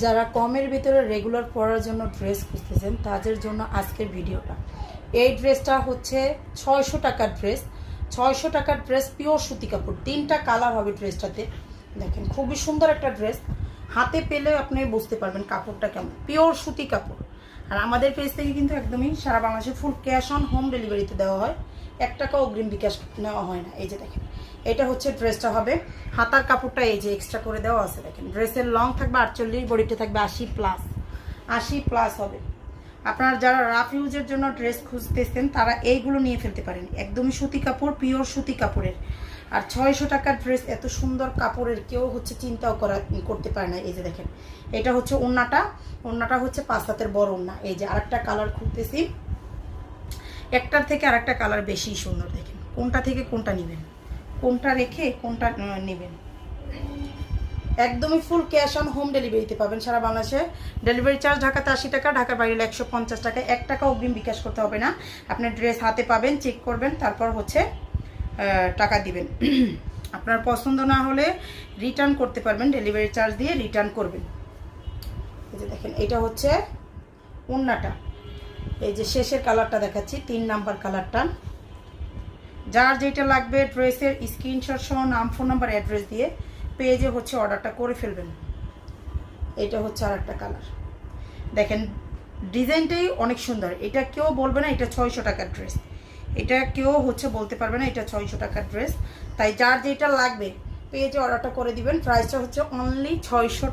যারা কমের ভিতরে রেগুলার পরার জন্য ড্রেস খুঁজতেছেন তাদের জন্য আজকের ভিডিওটা। এই ড্রেসটা হচ্ছে 600 টাকার ড্রেস। 600 টাকার ড্রেস, পিওর সুতি কাপড়, 3টা কালার হবে ড্রেসটাতে। দেখেন খুবই সুন্দর একটা ড্রেস, হাতে পেলে আপনি বুঝতে পারবেন কাপড়টা কেমন, পিওর সুতি কাপড়। আর আমাদের পেজ থেকে কিন্তু একদমই সারা বাংলাদেশে ফুল ক্যাশ অন হোম ডেলিভারিতে দেওয়া হয়, 1 টাকা অগ্রিম বিকাশ নেওয়া হয় না। এই যে দেখেন, এটা হচ্ছে ড্রেসটা হবে। হাতার কাপড়টা এই যে এক্সট্রা করে দেওয়া আছে। দেখেন ড্রেসের লং থাকবে 48, বডিতে থাকবে 80+। 80+ হবে। আপনারা যারা রাফ ইউজের জন্য ড্রেস খুঁজতেছেন তারা এইগুলো নিয়ে ফেলতে পারেন, একদমই সুতি কাপড়, পিওর সুতি কাপড়ের। আর 600 টাকার ড্রেস এত সুন্দর কাপড়ের কেউ হচ্ছে চিন্তাও করতে পারে না। এই যে দেখেন, এটা হচ্ছে ওড়নাটা। ওড়নাটা হচ্ছে 5 হাতের বড় ওড়না। এই যে আরেকটা কালার খুঁজতেছি, একটার থেকে আরেকটা কালার বেশি সুন্দর। দেখেন কোনটা থেকে কোনটা নেবেন, কোনটা রেখে কোনটা নেবেন। একদমই ফুল ক্যাশ অন হোম ডেলিভারিতে পাবেন সারা বাংলাদেশে। ডেলিভারি চার্জ ঢাকাতে 80 টাকা, ঢাকার বাইরে 150 টাকা। 1 টাকা অগ্রিম বিকাশ করতে হবে না। আপনি ড্রেস হাতে পাবেন, চেক করবেন, তারপর হচ্ছে টাকা দিবেন। আপনার পছন্দ না হলে রিটার্ন করতে পারবেন, ডেলিভারি চার্জ দিয়ে রিটার্ন করবেন। এই যে দেখেন, এটা হচ্ছে ওড়নাটা। এই যে শেষের কালারটা দেখাচ্ছি, 3 নাম্বার কালারটা। যার যেটা লাগবে ড্রেসের স্ক্রিনশট সহ নাম, ফোন নাম্বার, অ্যাড্রেস দিয়ে পেজে হচ্ছে অর্ডারটা করে ফেলবেন। এটা হচ্ছে আর একটা কালার। দেখেন ডিজাইনটাই অনেক সুন্দর। এটা কেউ বলবে না এটা 600 টাকার ড্রেস, এটা কেউ হচ্ছে বলতে পারবে না এটা 600 টাকার ড্রেস। তাই যার যেটা লাগবে পেজে অর্ডারটা করে দিবেন। প্রাইসটা হচ্ছে অনলি 600।